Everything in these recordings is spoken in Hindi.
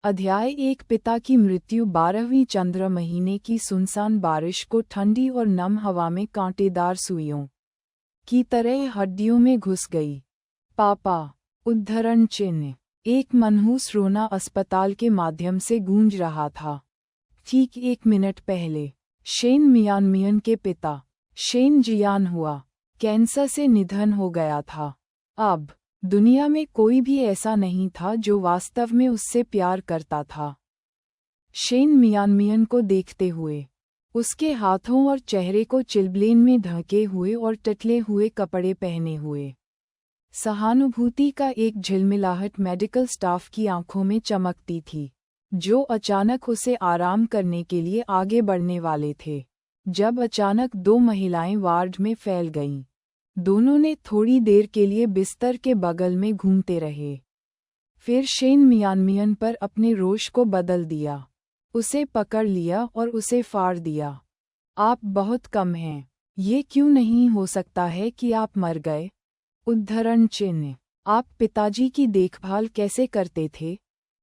अध्याय 1। पिता की मृत्यु। 12वीं चंद्र महीने की सुनसान बारिश को ठंडी और नम हवा में कांटेदार सुइयों की तरह हड्डियों में घुस गई। पापा। उद्धरण चिन्ह। एक मनहूस रोना अस्पताल के माध्यम से गूंज रहा था। ठीक 1 मिनट पहले शेन मियानमियन के पिता शेन जियान हुआ कैंसर से निधन हो गया था। अब दुनिया में कोई भी ऐसा नहीं था जो वास्तव में उससे प्यार करता था। शेन मियानमियन को देखते हुए, उसके हाथों और चेहरे को चिलब्लेन में ढके हुए और टटले हुए कपड़े पहने हुए, सहानुभूति का एक झिलमिलाहट मेडिकल स्टाफ की आंखों में चमकती थी, जो अचानक उसे आराम करने के लिए आगे बढ़ने वाले थे। जब अचानक 2 महिलाएं वार्ड में फैल गईं, दोनों ने थोड़ी देर के लिए बिस्तर के बगल में घूमते रहे। फिर शेन मियानमियन पर अपने रोष को बदल दिया, उसे पकड़ लिया और उसे फाड़ दिया। आप बहुत कम हैं। ये क्यों नहीं हो सकता है कि आप मर गए? उद्धरण चिन्ह। आप पिताजी की देखभाल कैसे करते थे?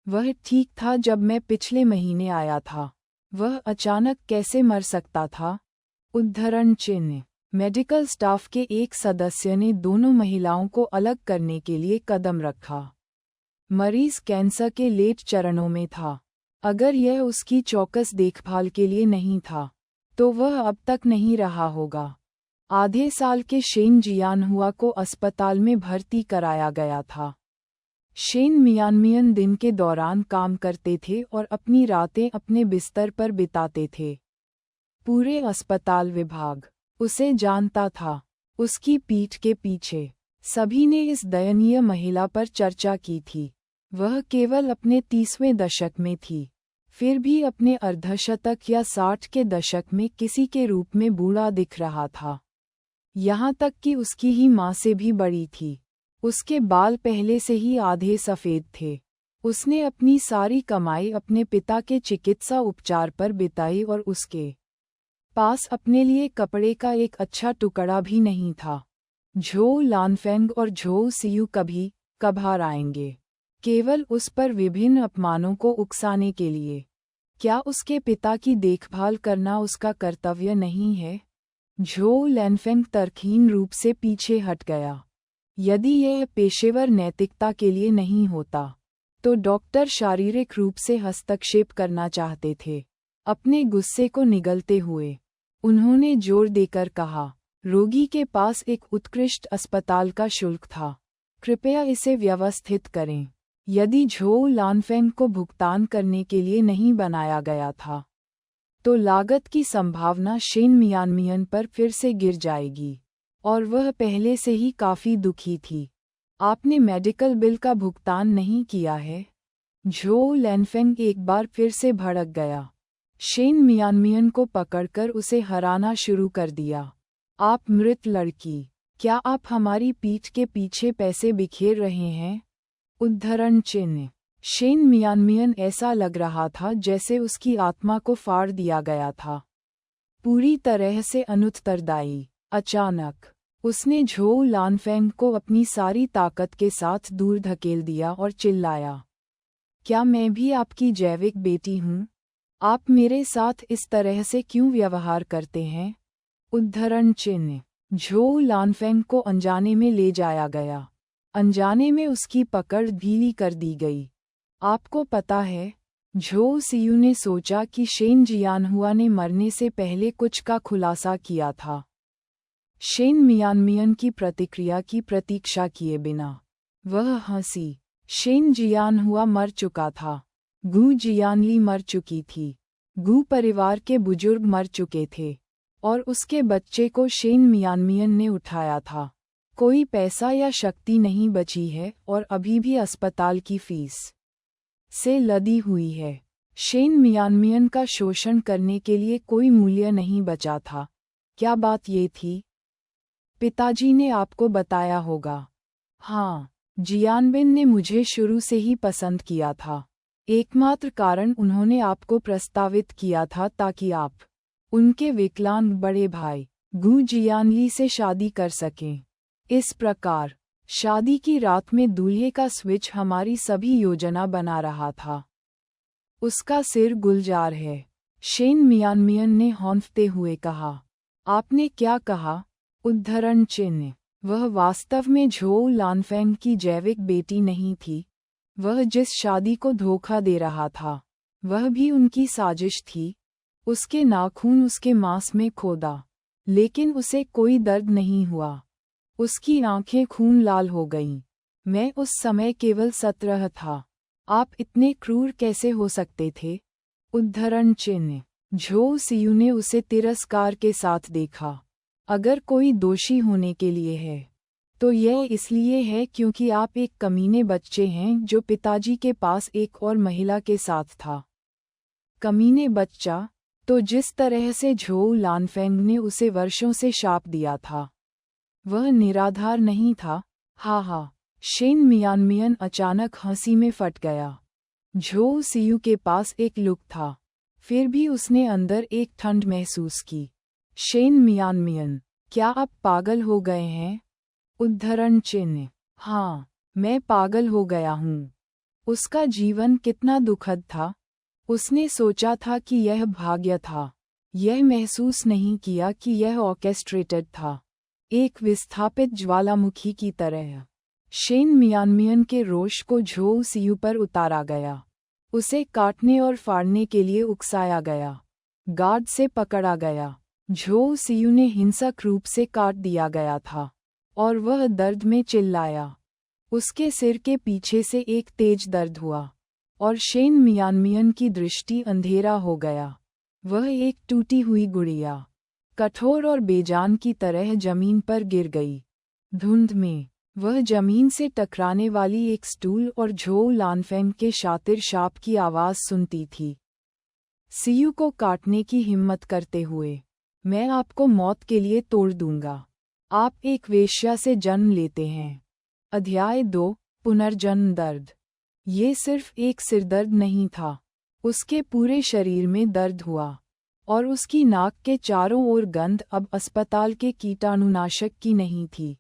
वह ठीक था जब मैं पिछले महीने आया था। वह अचानक कैसे मर सकता था? उद्धरण चिन्ह। मेडिकल स्टाफ के एक सदस्य ने दोनों महिलाओं को अलग करने के लिए कदम रखा। मरीज कैंसर के लेट चरणों में था। अगर यह उसकी चौकस देखभाल के लिए नहीं था, तो वह अब तक नहीं रहा होगा। आधे साल के शेन जियान हुआ को अस्पताल में भर्ती कराया गया था। शेन मियानमियन दिन के दौरान काम करते थे और अपनी रातें अपने बिस्तर पर बिताते थे। पूरे अस्पताल विभाग उसे जानता था। उसकी पीठ के पीछे सभी ने इस दयनीय महिला पर चर्चा की थी। वह केवल अपने 30वें दशक में थी, फिर भी अपने अर्धशतक या 60 के दशक में किसी के रूप में बूढ़ा दिख रहा था। यहाँ तक कि उसकी ही माँ से भी बड़ी थी। उसके बाल पहले से ही आधे सफ़ेद थे। उसने अपनी सारी कमाई अपने पिता के चिकित्सा उपचार पर बिताई और उसके पास अपने लिए कपड़े का एक अच्छा टुकड़ा भी नहीं था। झो लानफेंग और झो सियू कभी कभार आएंगे, केवल उस पर विभिन्न अपमानों को उकसाने के लिए। क्या उसके पिता की देखभाल करना उसका कर्तव्य नहीं है? झो लैनफेंग तर्कहीन रूप से पीछे हट गया। यदि यह पेशेवर नैतिकता के लिए नहीं होता, तो डॉक्टर शारीरिक रूप से हस्तक्षेप करना चाहते थे। अपने गुस्से को निगलते हुए उन्होंने जोर देकर कहा, रोगी के पास एक उत्कृष्ट अस्पताल का शुल्क था। कृपया इसे व्यवस्थित करें। यदि झो लानफेंग को भुगतान करने के लिए नहीं बनाया गया था, तो लागत की संभावना शेन मियानमियन पर फिर से गिर जाएगी, और वह पहले से ही काफ़ी दुखी थी। आपने मेडिकल बिल का भुगतान नहीं किया है? झो लैनफेंग एक बार फिर से भड़क गया। शेन मियानमियन को पकड़कर उसे हराना शुरू कर दिया। आप मृत लड़की, क्या आप हमारी पीठ के पीछे पैसे बिखेर रहे हैं? उद्धरण चिन्ह। शेन मियानमियन ऐसा लग रहा था जैसे उसकी आत्मा को फाड़ दिया गया था, पूरी तरह से अनुत्तरदायी। अचानक उसने झो लानफेंग को अपनी सारी ताकत के साथ दूर धकेल दिया और चिल्लाया, क्या मैं भी आपकी जैविक बेटी हूँ? आप मेरे साथ इस तरह से क्यों व्यवहार करते हैं? उद्धरण चिन्ह। झो लानफेंग को अनजाने में ले जाया गया। अनजाने में उसकी पकड़ ढीली कर दी गई। आपको पता है, झो सियू ने सोचा कि शेन जियानहुआ ने मरने से पहले कुछ का खुलासा किया था। शेन मियानमियन की प्रतिक्रिया की प्रतीक्षा किए बिना वह हंसी। शेन जियानहुआ मर चुका था। गू जियानली मर चुकी थी। गू परिवार के बुजुर्ग मर चुके थे, और उसके बच्चे को शेन मियानमियन ने उठाया था। कोई पैसा या शक्ति नहीं बची है और अभी भी अस्पताल की फीस से लदी हुई है। शेन मियानमियन का शोषण करने के लिए कोई मूल्य नहीं बचा था। क्या बात ये थी? पिताजी ने आपको बताया होगा। हाँ, जियानबिन ने मुझे शुरू से ही पसंद किया था। एकमात्र कारण उन्होंने आपको प्रस्तावित किया था ताकि आप उनके विकलांग बड़े भाई गू जियानली से शादी कर सकें। इस प्रकार शादी की रात में दूल्हे का स्विच हमारी सभी योजना बना रहा था। उसका सिर गुलजार है। शेन मियानमियन ने हौंफते हुए कहा। आपने क्या कहा? उद्धरण चिन्ह। वह वास्तव में झोउ लानफेंग की जैविक बेटी नहीं थी। वह जिस शादी को धोखा दे रहा था, वह भी उनकी साजिश थी। उसके नाखून उसके मांस में खोदा, लेकिन उसे कोई दर्द नहीं हुआ। उसकी आंखें खून लाल हो गईं। मैं उस समय केवल 17 था। आप इतने क्रूर कैसे हो सकते थे? उद्धरण चिन्ह। झोउ सियू ने उसे तिरस्कार के साथ देखा। अगर कोई दोषी होने के लिए है, तो यह इसलिए है क्योंकि आप एक कमीने बच्चे हैं जो पिताजी के पास एक और महिला के साथ था। कमीने बच्चा? तो जिस तरह से झोउ लानफेंग ने उसे वर्षों से शाप दिया था, वह निराधार नहीं था। हा हा। शेन मियानमियन अचानक हंसी में फट गया। झोउ सियू के पास एक लुक था, फिर भी उसने अंदर एक ठंड महसूस की। शेन मियानमियन, क्या आप पागल हो गए हैं? उद्धरण चिन्ह। हाँ, मैं पागल हो गया हूँ। उसका जीवन कितना दुखद था। उसने सोचा था कि यह भाग्य था। यह महसूस नहीं किया कि यह ऑर्केस्ट्रेटेड था, एक विस्थापित ज्वालामुखी की तरह। शेन मियानमियन के रोष को झोउ सियू पर उतारा गया। उसे काटने और फाड़ने के लिए उकसाया गया। गार्ड से पकड़ा गया। झोउ सियू ने हिंसक रूप से काट दिया गया था, और वह दर्द में चिल्लाया। उसके सिर के पीछे से एक तेज दर्द हुआ, और शेन मियानमियन की दृष्टि अंधेरा हो गया। वह एक टूटी हुई गुड़िया, कठोर और बेजान की तरह जमीन पर गिर गई। धुंध में वह जमीन से टकराने वाली एक स्टूल और झोउ लानफेंग के शातिर शाप की आवाज़ सुनती थी। सियू को काटने की हिम्मत करते हुए, मैं आपको मौत के लिए तोड़ दूंगा। आप एक वेश्या से जन्म लेते हैं। अध्याय 2, पुनर्जन्म दर्द। ये सिर्फ एक सिरदर्द नहीं था। उसके पूरे शरीर में दर्द हुआ, और उसकी नाक के चारों ओर गंध अब अस्पताल के कीटाणुनाशक की नहीं थी,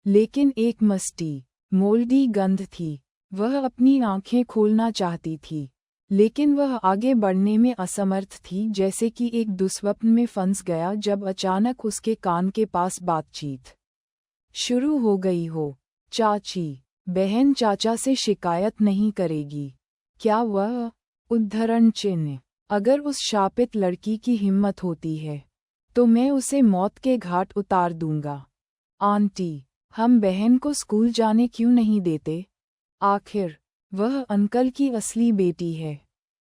लेकिन एक मस्टी, मोल्डी गंध थी। वह अपनी आंखें खोलना चाहती थी, लेकिन वह आगे बढ़ने में असमर्थ थी, जैसे कि एक दुस्वप्न में फंस गया जब अचानक उसके कान के पास बातचीत शुरू हो गई हो। चाची, बहन चाचा से शिकायत नहीं करेगी क्या? वह उद्धरण चिन्ह। अगर उस शापित लड़की की हिम्मत होती है, तो मैं उसे मौत के घाट उतार दूंगा। आंटी, हम बहन को स्कूल जाने क्यों नहीं देते? आखिर वह अंकल की असली बेटी है।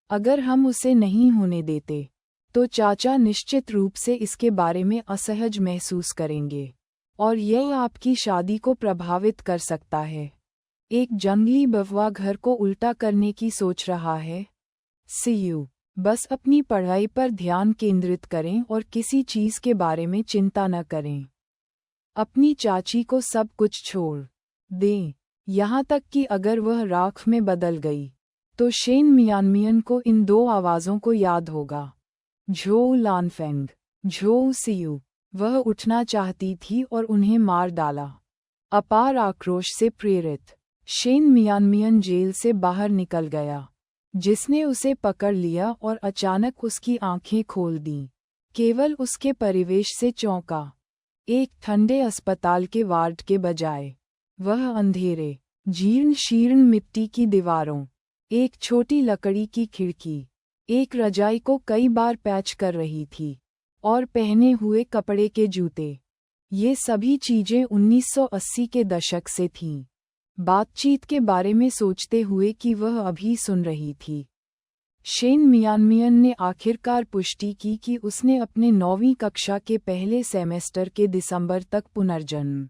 अगर हम उसे नहीं होने देते, तो चाचा निश्चित रूप से इसके बारे में असहज महसूस करेंगे, और यह आपकी शादी को प्रभावित कर सकता है। एक जंगली बफवा घर को उल्टा करने की सोच रहा है। सीयू, बस अपनी पढ़ाई पर ध्यान केंद्रित करें और किसी चीज़ के बारे में चिंता न करें। अपनी चाची को सब कुछ छोड़ दें, यहाँ तक कि अगर वह राख में बदल गई, तो शेन मियानमियन को इन दो आवाज़ों को याद होगा। Zhou Lanfeng, Zhou Xiu. वह उठना चाहती थी और उन्हें मार डाला। अपार आक्रोश से प्रेरित, शेन मियानमियन जेल से बाहर निकल गया, जिसने उसे पकड़ लिया और अचानक उसकी आंखें खोल दीं। केवल उसके परिवेश से चौंका। एक ठंडे अस्पताल के वार्ड के बजाय, वह अंधेरे, जीर्ण शीर्ण मिट्टी की दीवारों, एक छोटी लकड़ी की खिड़की, एक रजाई को कई बार पैच कर रही थी, और पहने हुए कपड़े के जूते। ये सभी चीजें 1980 के दशक से थीं। बातचीत के बारे में सोचते हुए कि वह अभी सुन रही थी, शेन मियानमियन ने आखिरकार पुष्टि की कि उसने अपने 9वीं कक्षा के पहले सेमेस्टर के दिसंबर तक पुनर्जन्म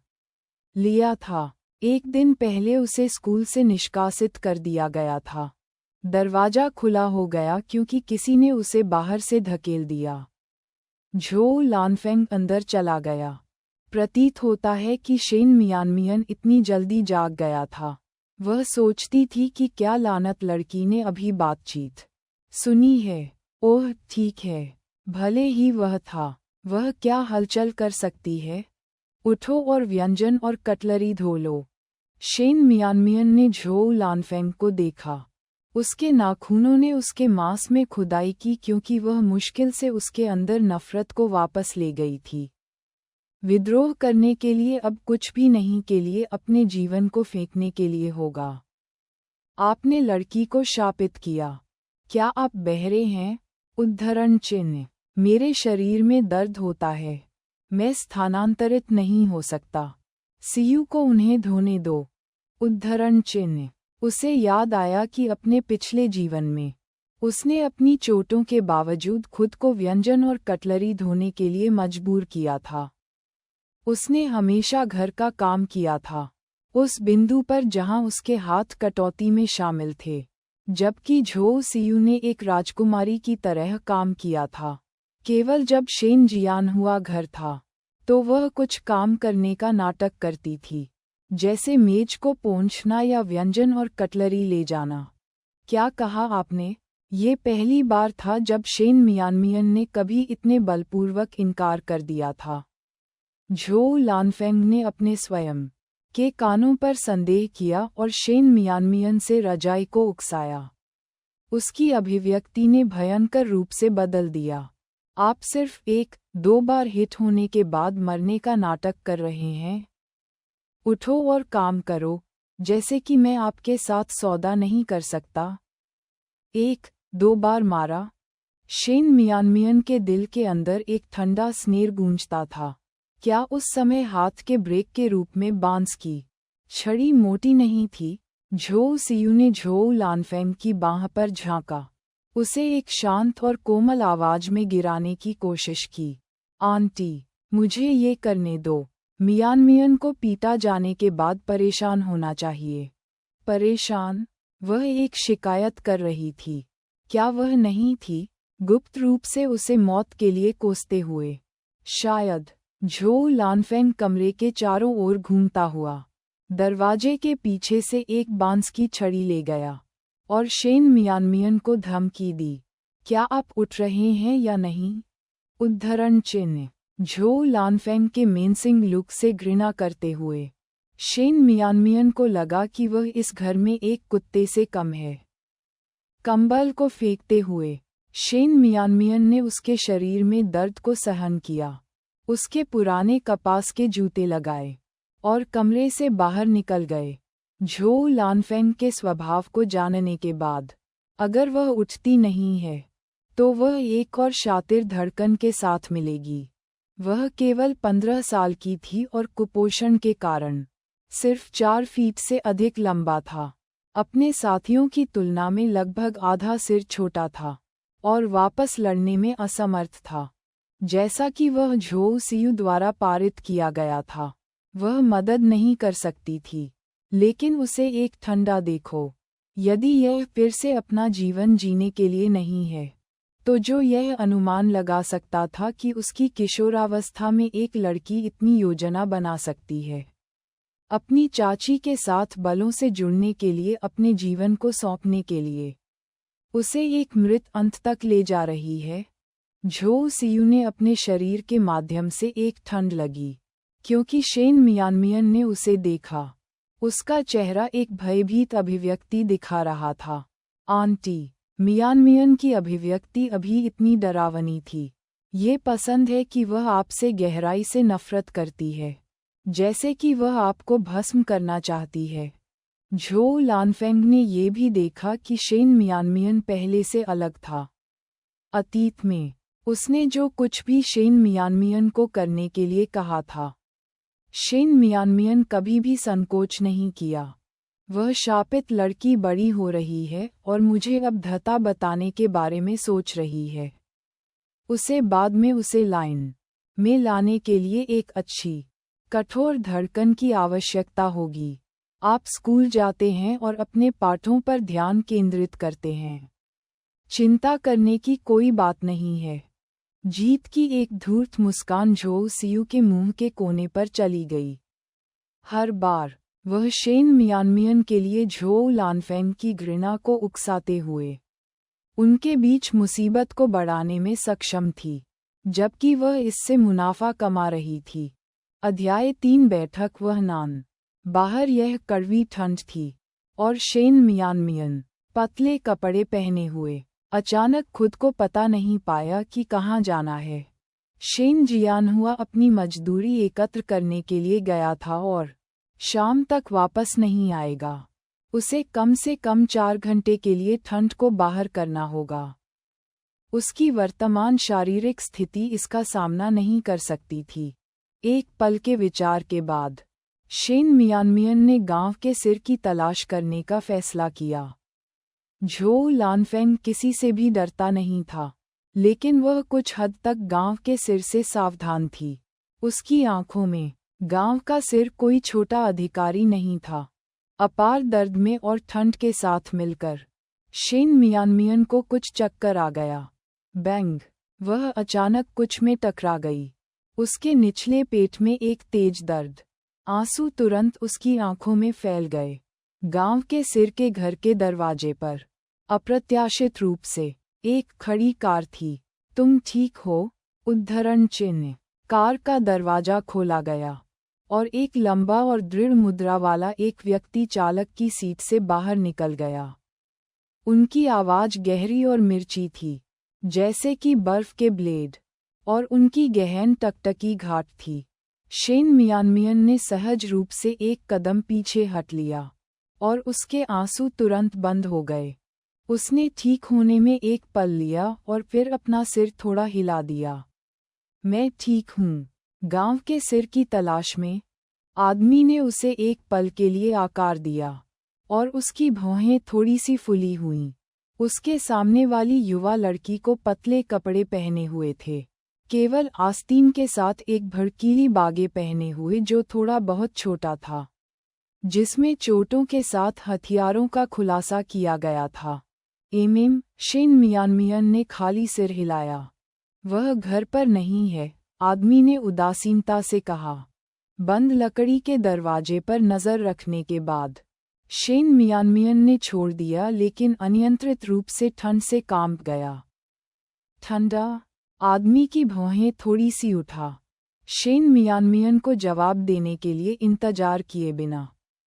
लिया था। एक दिन पहले उसे स्कूल से निष्कासित कर दिया गया था। दरवाजा खुला हो गया क्योंकि किसी ने उसे बाहर से धकेल दिया। झोउ लानफेंग अंदर चला गया। प्रतीत होता है कि शेन मियानमियन इतनी जल्दी जाग गया था। वह सोचती थी कि क्या लानत लड़की ने अभी बातचीत सुनी है। ओह ठीक है, भले ही वह था। वह क्या हलचल कर सकती है? उठो और व्यंजन और कटलरी धो लो। शेन मियानमियन ने झोउ लानफेंग को देखा। उसके नाखूनों ने उसके मांस में खुदाई की क्योंकि वह मुश्किल से उसके अंदर नफरत को वापस ले गई थी। विद्रोह करने के लिए अब कुछ भी नहीं के लिए अपने जीवन को फेंकने के लिए होगा। आपने लड़की को शापित किया। क्या आप बहरे हैं? उद्धरण चिन्ह। मेरे शरीर में दर्द होता है। मैं स्थानांतरित नहीं हो सकता। सीयू को उन्हें धोने दो। उद्धरण चिन्ह। उसे याद आया कि अपने पिछले जीवन में उसने अपनी चोटों के बावजूद खुद को व्यंजन और कटलरी धोने के लिए मजबूर किया था। उसने हमेशा घर का काम किया था, उस बिंदु पर जहां उसके हाथ कटौती में शामिल थे, जबकि झो सीयू ने एक राजकुमारी की तरह काम किया था। केवल जब शेन जियान हुआ घर था, तो वह कुछ काम करने का नाटक करती थी, जैसे मेज को पोंछना या व्यंजन और कटलरी ले जाना। क्या कहा आपने? ये पहली बार था जब शेन मियानमियन ने कभी इतने बलपूर्वक इनकार कर दिया था। झो लानफेंग ने अपने स्वयं के कानों पर संदेह किया और शेन मियानमियन से रजाई को उकसाया। उसकी अभिव्यक्ति ने भयंकर रूप से बदल दिया। आप सिर्फ 1-2 बार हिट होने के बाद मरने का नाटक कर रहे हैं। उठो और काम करो, जैसे कि मैं आपके साथ सौदा नहीं कर सकता। 1-2 बार मारा। शेन मियानमियन के दिल के अंदर एक ठंडा स्नेर गूंजता था। क्या उस समय हाथ के ब्रेक के रूप में बांस की छड़ी मोटी नहीं थी? झो सीयू ने झो लानफेंग की बाह पर झांका, उसे एक शांत और कोमल आवाज में गिराने की कोशिश की। आंटी, मुझे ये करने दो। मियानमियन को पीटा जाने के बाद परेशान होना चाहिए। परेशान? वह एक शिकायत कर रही थी। क्या वह नहीं थी? गुप्त रूप से उसे मौत के लिए कोसते हुए। शायद। झो लानफेंग कमरे के चारों ओर घूमता हुआ दरवाजे के पीछे से एक बांस की छड़ी ले गया और शेन मियानमियन को धमकी दी। क्या आप उठ रहे हैं या नहीं? उद्धरण चिन्ह। झो लानफेंग के मेंसिंग लुक से घृणा करते हुए शेन मियानमियन को लगा कि वह इस घर में एक कुत्ते से कम है। कंबल को फेंकते हुए शेन मियानमियन ने उसके शरीर में दर्द को सहन किया, उसके पुराने कपास के जूते लगाए और कमरे से बाहर निकल गए। झो लानफेंग के स्वभाव को जानने के बाद, अगर वह उठती नहीं है, तो वह एक और शातिर धड़कन के साथ मिलेगी। वह केवल 15 साल की थी और कुपोषण के कारण सिर्फ 4 फीट से अधिक लंबा था। अपने साथियों की तुलना में लगभग आधा सिर छोटा था और वापस लड़ने में असमर्थ था। जैसा कि वह झो सीयू द्वारा पारित किया गया था, वह मदद नहीं कर सकती थी। लेकिन उसे एक ठंडा देखो। यदि यह फिर से अपना जीवन जीने के लिए नहीं है, तो जो यह अनुमान लगा सकता था कि उसकी किशोरावस्था में एक लड़की इतनी योजना बना सकती है, अपनी चाची के साथ बलों से जुड़ने के लिए, अपने जीवन को सौंपने के लिए, उसे एक मृत अंत तक ले जा रही है। झो सीयू ने अपने शरीर के माध्यम से एक ठंड लगी, क्योंकि शेन मियानमियन ने उसे देखा। उसका चेहरा एक भयभीत अभिव्यक्ति दिखा रहा था। आंटी, मियानमियन की अभिव्यक्ति अभी इतनी डरावनी थी। ये पसंद है कि वह आपसे गहराई से नफरत करती है, जैसे कि वह आपको भस्म करना चाहती है। झो लानफेंग ने ये भी देखा कि शेन मियानमियन पहले से अलग था। अतीत में उसने जो कुछ भी शेन मियानमियन को करने के लिए कहा था, शेन मियानमियन कभी भी संकोच नहीं किया। वह शापित लड़की बड़ी हो रही है और मुझे अब धता बताने के बारे में सोच रही है। उसे बाद में उसे लाइन में लाने के लिए एक अच्छी, कठोर धड़कन की आवश्यकता होगी। आप स्कूल जाते हैं और अपने पाठों पर ध्यान केंद्रित करते हैं। चिंता करने की कोई बात नहीं है। जीत की एक धूर्त मुस्कान झो सीयू के मुंह के कोने पर चली गई। हर बार वह शेन मियानमियन के लिए झो लानफेंग की घृणा को उकसाते हुए उनके बीच मुसीबत को बढ़ाने में सक्षम थी, जबकि वह इससे मुनाफा कमा रही थी। अध्याय 3 बैठक। वह नान बाहर यह कड़वी ठंड थी और शेन मियानमियन पतले कपड़े पहने हुए। अचानक खुद को पता नहीं पाया कि कहाँ जाना है। शेन जियानहुआ अपनी मजदूरी एकत्र करने के लिए गया था और शाम तक वापस नहीं आएगा। उसे कम से कम 4 घंटे के लिए ठंड को बाहर करना होगा। उसकी वर्तमान शारीरिक स्थिति इसका सामना नहीं कर सकती थी। एक पल के विचार के बाद शेन मियानमियन ने गांव के सिर की तलाश करने का फैसला किया। झो लानफेंग किसी से भी डरता नहीं था, लेकिन वह कुछ हद तक गांव के सिर से सावधान थी। उसकी आंखों में गांव का सिर कोई छोटा अधिकारी नहीं था। अपार दर्द में और ठंड के साथ मिलकर शेन मियानमियन को कुछ चक्कर आ गया। बैंग! वह अचानक कुछ में टकरा गई। उसके निचले पेट में एक तेज दर्द। आंसू तुरंत उसकी आंखों में फैल गए। गांव के सिर के घर के दरवाजे पर अप्रत्याशित रूप से एक खड़ी कार थी। तुम ठीक हो? उद्धरण चिन्ह। कार का दरवाजा खोला गया और एक लंबा और दृढ़ मुद्रा वाला एक व्यक्ति चालक की सीट से बाहर निकल गया। उनकी आवाज गहरी और मिर्ची थी, जैसे कि बर्फ के ब्लेड, और उनकी गहन टकटकी घाट थी। शेन मियानमियन ने सहज रूप से एक कदम पीछे हट लिया और उसके आंसू तुरंत बंद हो गए। उसने ठीक होने में एक पल लिया और फिर अपना सिर थोड़ा हिला दिया। मैं ठीक हूँ। गांव के सिर की तलाश में आदमी ने उसे एक पल के लिए आकार दिया और उसकी भौहें थोड़ी सी फुली हुईं। उसके सामने वाली युवा लड़की को पतले कपड़े पहने हुए थे, केवल आस्तीन के साथ एक भड़कीली बागे पहने हुए जो थोड़ा बहुत छोटा था, जिसमें चोटों के साथ हथियारों का खुलासा किया गया था। शेन मियानमियन ने खाली सिर हिलाया। वह घर पर नहीं है, आदमी ने उदासीनता से कहा। बंद लकड़ी के दरवाजे पर नजर रखने के बाद शेन मियानमियन ने छोड़ दिया, लेकिन अनियंत्रित रूप से ठंड से कांप गया। ठंडा? आदमी की भौहें थोड़ी सी उठा। शेन मियानमियन को जवाब देने के लिए इंतजार किए बिना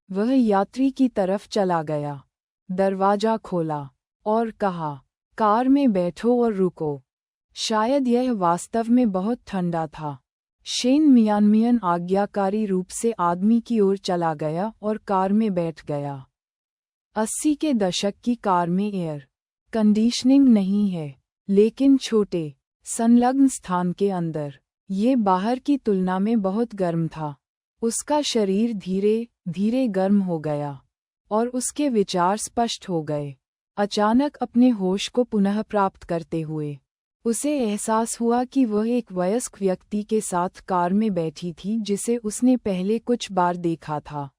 वह यात्री की तरफ चला गया, दरवाजा खोला और कहा, कार में बैठो और रुको। शायद यह वास्तव में बहुत ठंडा था। शेन मियानमियन आज्ञाकारी रूप से आदमी की ओर चला गया और कार में बैठ गया। 80 के दशक की कार में एयर कंडीशनिंग नहीं है, लेकिन छोटे संलग्न स्थान के अंदर ये बाहर की तुलना में बहुत गर्म था। उसका शरीर धीरे धीरे गर्म हो गया और उसके विचार स्पष्ट हो गए। अचानक अपने होश को पुनः प्राप्त करते हुए उसे एहसास हुआ कि वह एक वयस्क व्यक्ति के साथ कार में बैठी थी जिसे उसने पहले कुछ बार देखा था।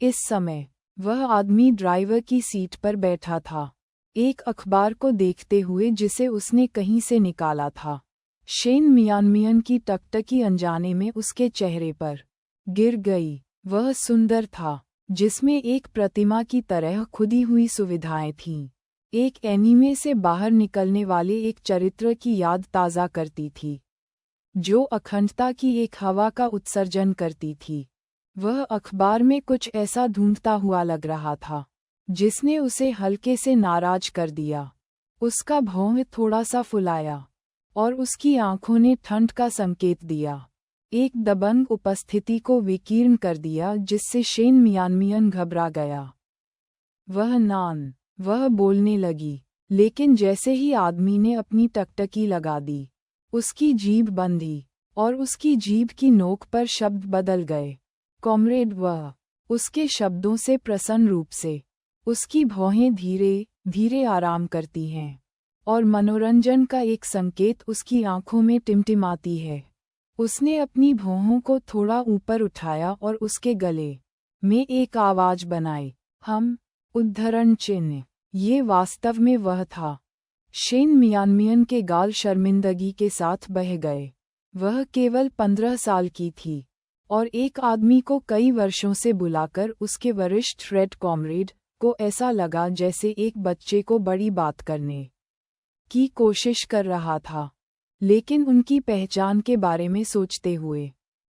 इस समय वह आदमी ड्राइवर की सीट पर बैठा था, एक अखबार को देखते हुए जिसे उसने कहीं से निकाला था। शेन मियानमियन की टकटकी अनजाने में उसके चेहरे पर गिर गई। वह सुंदर था, जिसमें एक प्रतिमा की तरह खुदी हुई सुविधाएं थीं, एक एनीमे से बाहर निकलने वाले एक चरित्र की याद ताज़ा करती थी, जो अखंडता की एक हवा का उत्सर्जन करती थी। वह अखबार में कुछ ऐसा ढूंढता हुआ लग रहा था, जिसने उसे हल्के से नाराज कर दिया। उसका भौं थोड़ा सा फुलाया और उसकी आंखों ने ठंड का संकेत दिया, एक दबंग उपस्थिति को विकीर्ण कर दिया जिससे शेन मियानमियन घबरा गया। वह बोलने लगी, लेकिन जैसे ही आदमी ने अपनी टकटकी लगा दी, उसकी जीभ बंधी और उसकी जीभ की नोक पर शब्द बदल गए। कॉमरेड! वह उसके शब्दों से प्रसन्न रूप से उसकी भौहें धीरे धीरे आराम करती हैं और मनोरंजन का एक संकेत उसकी आंखों में टिमटिमाती है। उसने अपनी भौहों को थोड़ा ऊपर उठाया और उसके गले में एक आवाज बनाई, हम। उद्धरण चिन्ह। ये वास्तव में वह था। शेन मियानमियन के गाल शर्मिंदगी के साथ बह गए। वह केवल 15 साल की थी और एक आदमी को कई वर्षों से बुलाकर उसके वरिष्ठ रेड कॉमरेड को ऐसा लगा जैसे एक बच्चे को बड़ी बात करने की कोशिश कर रहा था। लेकिन उनकी पहचान के बारे में सोचते हुए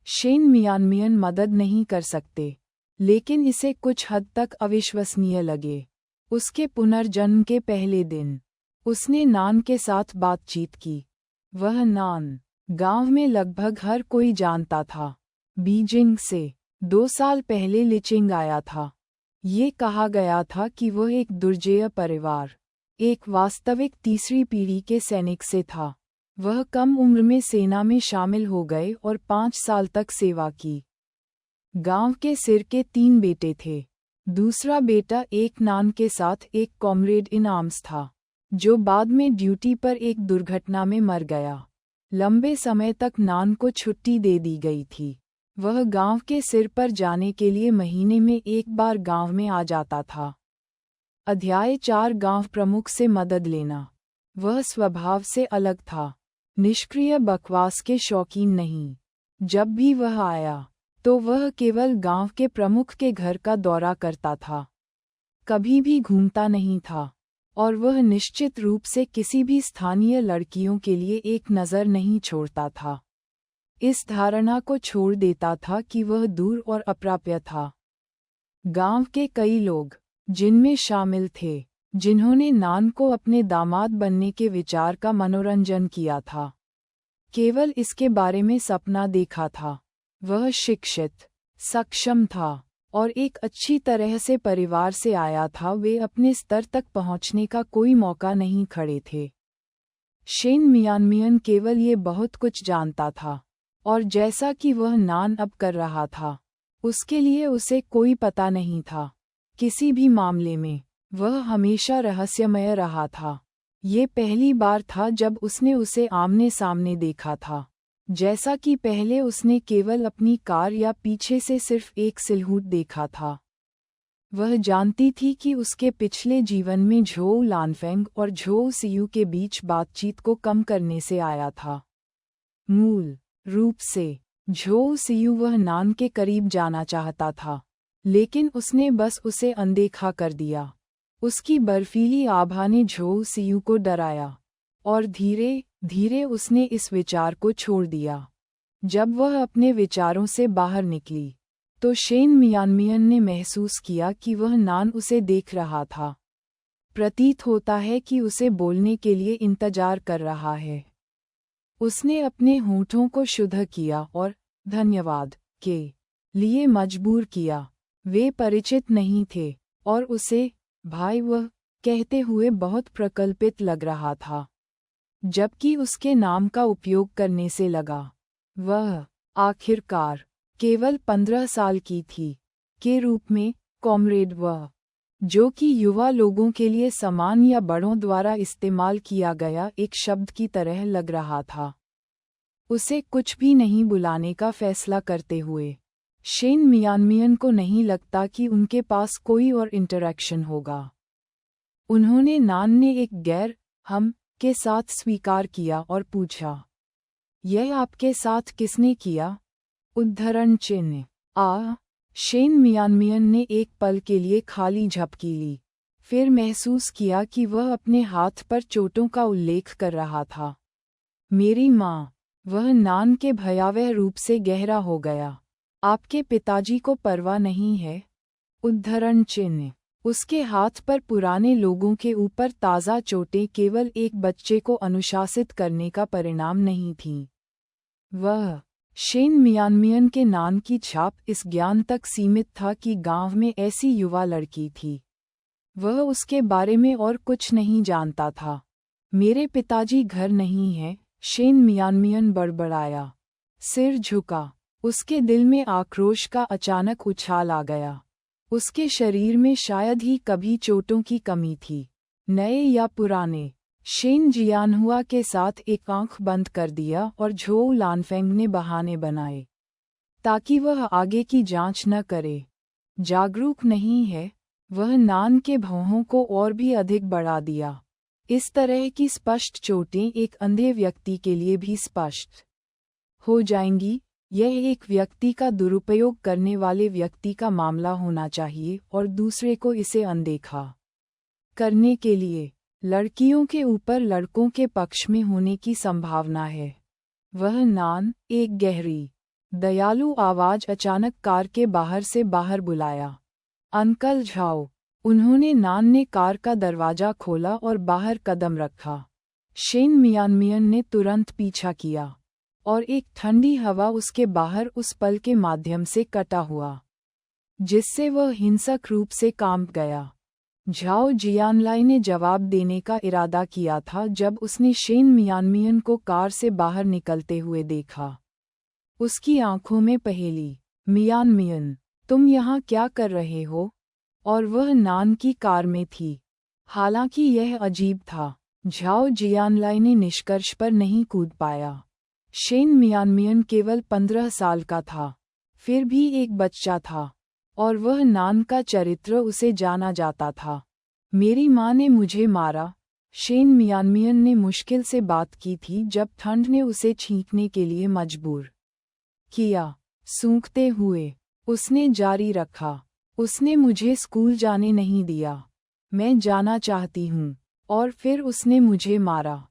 शेन मियानमियन मदद नहीं कर सकते, लेकिन इसे कुछ हद तक अविश्वसनीय लगे। उसके पुनर्जन्म के पहले दिन उसने नान के साथ बातचीत की। वह नान गांव में लगभग हर कोई जानता था। बीजिंग से 2 साल पहले लिचिंग आया था। ये कहा गया था कि वह एक दुर्जेय परिवार, एक वास्तविक तीसरी पीढ़ी के सैनिक से था। वह कम उम्र में सेना में शामिल हो गए और 5 साल तक सेवा की। गांव के सिर के 3 बेटे थे। दूसरा बेटा एक नान के साथ एक कॉमरेड इन आर्म्स था, जो बाद में ड्यूटी पर एक दुर्घटना में मर गया। लंबे समय तक नान को छुट्टी दे दी गई थी। वह गांव के सिर पर जाने के लिए महीने में एक बार गांव में आ जाता था। अध्याय 4 गांव प्रमुख से मदद लेना। वह स्वभाव से अलग था, निष्क्रिय बकवास के शौकीन नहीं। जब भी वह आया तो वह केवल गांव के प्रमुख के घर का दौरा करता था, कभी भी घूमता नहीं था, और वह निश्चित रूप से किसी भी स्थानीय लड़कियों के लिए एक नज़र नहीं छोड़ता था। इस धारणा को छोड़ देता था कि वह दूर और अप्राप्य था। गांव के कई लोग, जिनमें शामिल थे जिन्होंने नान को अपने दामाद बनने के विचार का मनोरंजन किया था, केवल इसके बारे में सपना देखा था। वह शिक्षित, सक्षम था और एक अच्छी तरह से परिवार से आया था। वे अपने स्तर तक पहुंचने का कोई मौका नहीं खड़े थे। शेन मियानमियन केवल ये बहुत कुछ जानता था, और जैसा कि वह नान अब कर रहा था, उसके लिए उसे कोई पता नहीं था। किसी भी मामले में वह हमेशा रहस्यमय रहा था। ये पहली बार था जब उसने उसे आमने सामने देखा था। जैसा कि पहले उसने केवल अपनी कार या पीछे से सिर्फ एक सिलहूट देखा था। वह जानती थी कि उसके पिछले जीवन में झोउ लानफेंग और झोउ सियू के बीच बातचीत को कम करने से आया था। मूल रूप से झोउ सियू वह नान के करीब जाना चाहता था, लेकिन उसने बस उसे अनदेखा कर दिया। उसकी बर्फीली आभा ने झोउ सियू को डराया, और धीरे धीरे उसने इस विचार को छोड़ दिया। जब वह अपने विचारों से बाहर निकली तो शेन मियानमियन ने महसूस किया कि वह नान उसे देख रहा था। प्रतीत होता है कि उसे बोलने के लिए इंतजार कर रहा है। उसने अपने होठों को शुद्ध किया और धन्यवाद के लिए मजबूर किया। वे परिचित नहीं थे और उसे भाई वह कहते हुए बहुत प्रकल्पित लग रहा था, जबकि उसके नाम का उपयोग करने से लगा। वह आखिरकार केवल 15 साल की थी। के रूप में कॉमरेड वह, जो कि युवा लोगों के लिए समान या बड़ों द्वारा इस्तेमाल किया गया एक शब्द की तरह लग रहा था। उसे कुछ भी नहीं बुलाने का फैसला करते हुए शेन मियानमियन को नहीं लगता कि उनके पास कोई और इंटरैक्शन होगा। उन्होंने नान ने एक गैर हम के साथ स्वीकार किया और पूछा, यह आपके साथ किसने किया? उद्धरण चिन्ह शेन मियानमियन ने एक पल के लिए खाली झपकी ली, फिर महसूस किया कि वह अपने हाथ पर चोटों का उल्लेख कर रहा था। मेरी माँ। वह नान के भयावह रूप से गहरा हो गया। आपके पिताजी को परवाह नहीं है? उद्धरण चिन्ह उसके हाथ पर पुराने लोगों के ऊपर ताज़ा चोटें केवल एक बच्चे को अनुशासित करने का परिणाम नहीं थीं। वह शेन मियानमियन के नाम की छाप इस ज्ञान तक सीमित था कि गांव में ऐसी युवा लड़की थी। वह उसके बारे में और कुछ नहीं जानता था। मेरे पिताजी घर नहीं हैं, शेन मियानमियन बड़बड़ाया। सिर झुका। उसके दिल में आक्रोश का अचानक उछाल आ गया। उसके शरीर में शायद ही कभी चोटों की कमी थी, नए या पुराने। शेन जियानहुआ के साथ एक आंख बंद कर दिया और झोउ लानफेंग ने बहाने बनाए ताकि वह आगे की जांच न करे। जागरूक नहीं है। वह नान के भौहों को और भी अधिक बढ़ा दिया। इस तरह की स्पष्ट चोटें एक अंधे व्यक्ति के लिए भी स्पष्ट हो जाएंगी। यह एक व्यक्ति का दुरुपयोग करने वाले व्यक्ति का मामला होना चाहिए और दूसरे को इसे अनदेखा करने के लिए लड़कियों के ऊपर लड़कों के पक्ष में होने की संभावना है। वह नान एक गहरी, दयालु आवाज अचानक कार के बाहर से बाहर बुलाया। Uncle Zhao. उन्होंने नान ने कार का दरवाजा खोला और बाहर कदम रखा। शेन मियानमियन ने तुरंत पीछा किया और एक ठंडी हवा उसके बाहर उस पल के माध्यम से कटा हुआ, जिससे वह हिंसक रूप से कांप गया। झाओ जियानलाई ने जवाब देने का इरादा किया था जब उसने शेन मियानमियन को कार से बाहर निकलते हुए देखा। उसकी आंखों में पहेली, मियानमियन, तुम यहाँ क्या कर रहे हो? और वह नान की कार में थी। हालांकि यह अजीब था, झाओ जियानलाई ने निष्कर्ष पर नहीं कूद पाया। शेन मियानमियन केवल 15 साल का था, फिर भी एक बच्चा था, और वह नान का चरित्र उसे जाना जाता था। मेरी माँ ने मुझे मारा, शेन मियानमियन ने मुश्किल से बात की थी जब ठंड ने उसे छींकने के लिए मजबूर किया। सूंघते हुए उसने जारी रखा, उसने मुझे स्कूल जाने नहीं दिया, मैं जाना चाहती हूँ, और फिर उसने मुझे मारा।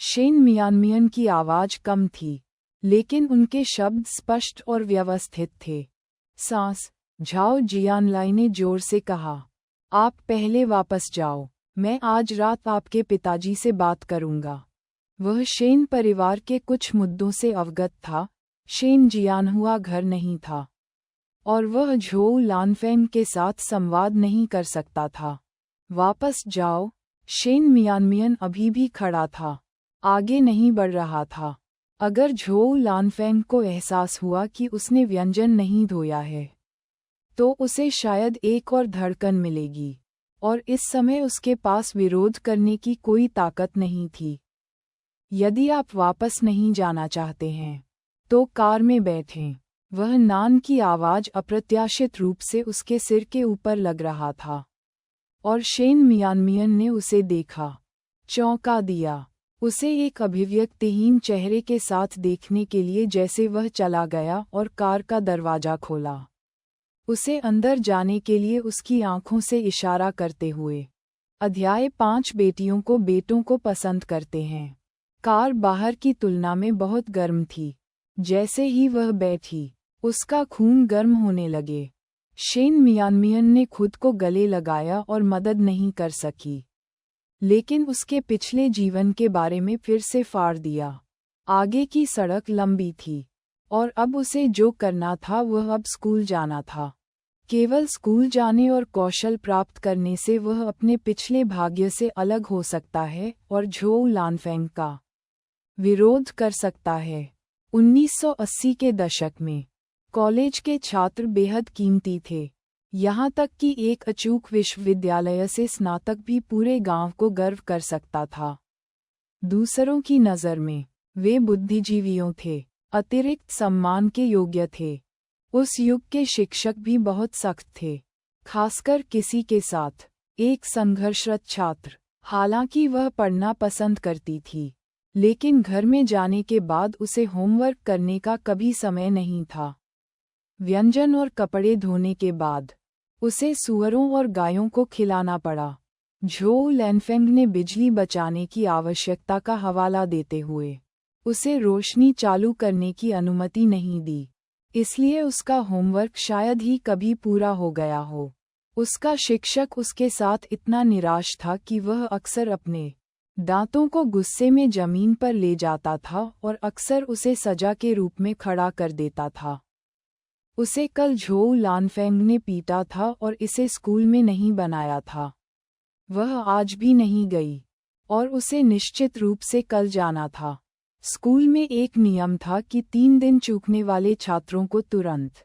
शेन मियानमियन की आवाज़ कम थी, लेकिन उनके शब्द स्पष्ट और व्यवस्थित थे। सांस। झाओ जियानलाई ने जोर से कहा, आप पहले वापस जाओ, मैं आज रात आपके पिताजी से बात करूंगा। वह शेन परिवार के कुछ मुद्दों से अवगत था। शेन जियानहुआ घर नहीं था, और वह झोउ लानफेंग के साथ संवाद नहीं कर सकता था। वापस जाओ। शेन मियानमियन अभी भी खड़ा था, आगे नहीं बढ़ रहा था। अगर झोउ लानफेंग को एहसास हुआ कि उसने व्यंजन नहीं धोया है, तो उसे शायद एक और धड़कन मिलेगी, और इस समय उसके पास विरोध करने की कोई ताकत नहीं थी। यदि आप वापस नहीं जाना चाहते हैं, तो कार में बैठें। वह नान की आवाज़ अप्रत्याशित रूप से उसके सिर के ऊपर लग रहा था, और शेन मियानमियन ने उसे देखा, चौंका दिया। उसे एक अभिव्यक्तिहीन चेहरे के साथ देखने के लिए जैसे वह चला गया और कार का दरवाजा खोला, उसे अंदर जाने के लिए उसकी आंखों से इशारा करते हुए। अध्याय 5 बेटियों को बेटों को पसंद करते हैं। कार बाहर की तुलना में बहुत गर्म थी। जैसे ही वह बैठी, उसका खून गर्म होने लगे। शेन मियानमियन ने खुद को गले लगाया और मदद नहीं कर सकी, लेकिन उसके पिछले जीवन के बारे में फिर से फाड़ दिया। आगे की सड़क लंबी थी, और अब उसे जो करना था वह अब स्कूल जाना था। केवल स्कूल जाने और कौशल प्राप्त करने से वह अपने पिछले भाग्य से अलग हो सकता है और झोउ लानफेंग का विरोध कर सकता है। 1980 के दशक में कॉलेज के छात्र बेहद कीमती थे, यहाँ तक कि एक अचूक विश्वविद्यालय से स्नातक भी पूरे गांव को गर्व कर सकता था। दूसरों की नज़र में वे बुद्धिजीवियों थे, अतिरिक्त सम्मान के योग्य थे। उस युग के शिक्षक भी बहुत सख्त थे, खासकर किसी के साथ। एक संघर्षरत छात्र, हालांकि वह पढ़ना पसंद करती थी, लेकिन घर में जाने के बाद उसे होमवर्क करने का कभी समय नहीं था। व्यंजन और कपड़े धोने के बाद उसे सूअरों और गायों को खिलाना पड़ा। झोउ लानफेंग ने बिजली बचाने की आवश्यकता का हवाला देते हुए उसे रोशनी चालू करने की अनुमति नहीं दी, इसलिए उसका होमवर्क शायद ही कभी पूरा हो गया हो। उसका शिक्षक उसके साथ इतना निराश था कि वह अक्सर अपने दांतों को गुस्से में जमीन पर ले जाता था और अक्सर उसे सजा के रूप में खड़ा कर देता था। उसे कल झोउ लानफेंग ने पीटा था और इसे स्कूल में नहीं बनाया था। वह आज भी नहीं गई, और उसे निश्चित रूप से कल जाना था। स्कूल में एक नियम था कि 3 दिन चूकने वाले छात्रों को तुरंत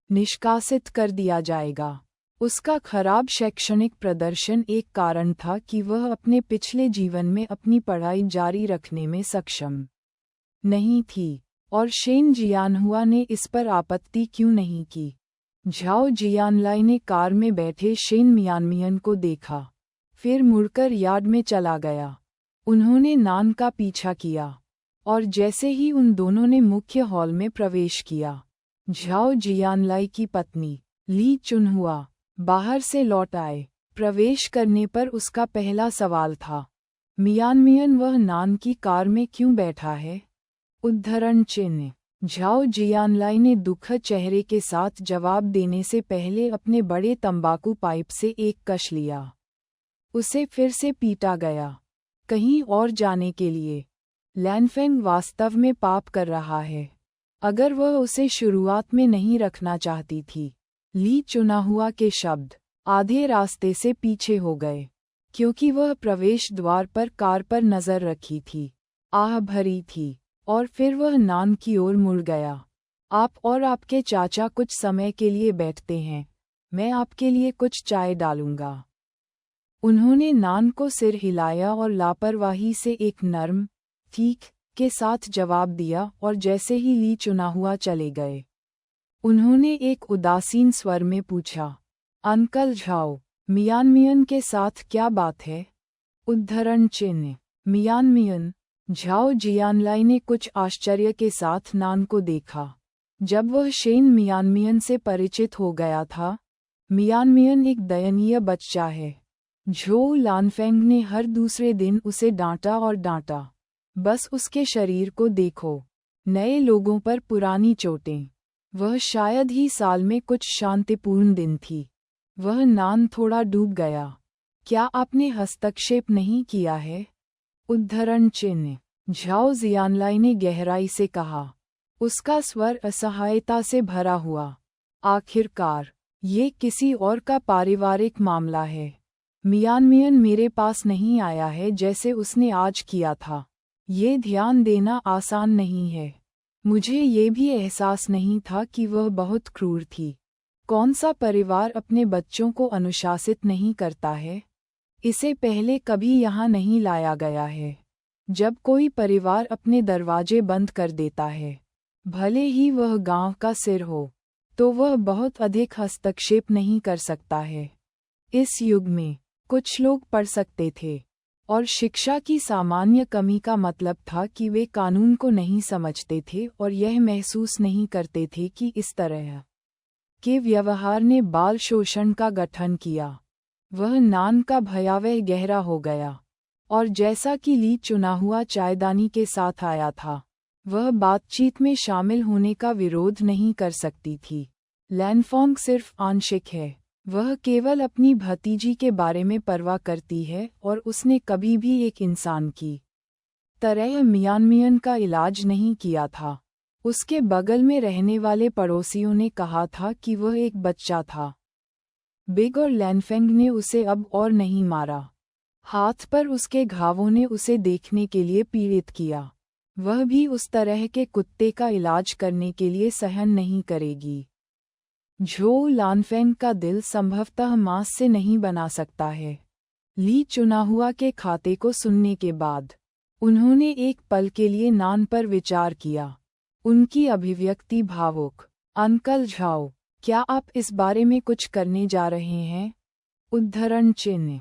निष्कासित कर दिया जाएगा। उसका खराब शैक्षणिक प्रदर्शन एक कारण था कि वह अपने पिछले जीवन में अपनी पढ़ाई जारी रखने में सक्षम नहीं थी, और शेन जियानहुआ ने इस पर आपत्ति क्यों नहीं की। झाओ जियानलाई ने कार में बैठे शेन मियानमियन को देखा, फिर मुड़कर यार्ड में चला गया। उन्होंने नान का पीछा किया, और जैसे ही उन दोनों ने मुख्य हॉल में प्रवेश किया, झाओ जियानलाई की पत्नी ली चुनहुआ बाहर से लौट आए। प्रवेश करने पर उसका पहला सवाल था, मियानमियन वह नान की कार में क्यों बैठा है? उद्धरण चिन्ह। झाओ जियानलाई ने दुखद चेहरे के साथ जवाब देने से पहले अपने बड़े तंबाकू पाइप से एक कश लिया। उसे फिर से पीटा गया, कहीं और जाने के लिए। लैनफेंग वास्तव में पाप कर रहा है। अगर वह उसे शुरुआत में नहीं रखना चाहती थी। ली चुनाहुआ के शब्द आधे रास्ते से पीछे हो गए, क्योंकि वह प्रवेश द्वार पर कार पर नजर रखी थी। आह भरी थी, और फिर वह नान की ओर मुड़ गया। आप और आपके चाचा कुछ समय के लिए बैठते हैं, मैं आपके लिए कुछ चाय डालूंगा। उन्होंने नान को सिर हिलाया और लापरवाही से एक नर्म ठीक के साथ जवाब दिया, और जैसे ही ली चुनाहुआ चले गए, उन्होंने एक उदासीन स्वर में पूछा, अंकल झाओ, मियानमियन के साथ क्या बात है? उद्धरण चिन्ह मियानमियन। झाओ जियानलाई ने कुछ आश्चर्य के साथ नान को देखा। जब वह शेन मियानमियन से परिचित हो गया था, मियानमियन एक दयनीय बच्चा है। झो लानफेंग ने हर दूसरे दिन उसे डांटा और डांटा। बस उसके शरीर को देखो, नए लोगों पर पुरानी चोटें। वह शायद ही साल में कुछ शांतिपूर्ण दिन थी। वह नान थोड़ा डूब गया। क्या आपने हस्तक्षेप नहीं किया है? उद्धरण चिन्ह। झाओ जियानलाई ने गहराई से कहा। उसका स्वर असहायता से भरा हुआ। आखिरकार, ये किसी और का पारिवारिक मामला है। मियानमियन मेरे पास नहीं आया है जैसे उसने आज किया था। ये ध्यान देना आसान नहीं है। मुझे ये भी एहसास नहीं था कि वह बहुत क्रूर थी। कौन सा परिवार अपने बच्चों को अनुशासित नहीं करता है? इसे पहले कभी यहाँ नहीं लाया गया है। जब कोई परिवार अपने दरवाजे बंद कर देता है, भले ही वह गांव का सिर हो, तो वह बहुत अधिक हस्तक्षेप नहीं कर सकता है। इस युग में कुछ लोग पढ़ सकते थे, और शिक्षा की सामान्य कमी का मतलब था कि वे कानून को नहीं समझते थे और यह महसूस नहीं करते थे कि इस तरह के व्यवहार ने बाल शोषण का गठन किया। वह नान का भयावह गहरा हो गया, और जैसा कि ली चुनाहुआ चायदानी के साथ आया था, वह बातचीत में शामिल होने का विरोध नहीं कर सकती थी। लैनफोंग सिर्फ आंशिक है। वह केवल अपनी भतीजी के बारे में परवाह करती है, और उसने कभी भी एक इंसान की तरह मियानमियन का इलाज नहीं किया था। उसके बगल में रहने वाले पड़ोसियों ने कहा था कि वह एक बच्चा था। बिग और लैनफेंग ने उसे अब और नहीं मारा। हाथ पर उसके घावों ने उसे देखने के लिए पीड़ित किया। वह भी उस तरह के कुत्ते का इलाज करने के लिए सहन नहीं करेगी। झो लानफेंग का दिल संभवतः मांस से नहीं बना सकता है। ली चुनाहुआ के खाते को सुनने के बाद, उन्होंने एक पल के लिए नान पर विचार किया। उनकी अभिव्यक्ति भावुक। अंकल झाओ, क्या आप इस बारे में कुछ करने जा रहे हैं? उद्धरण चिन्ह।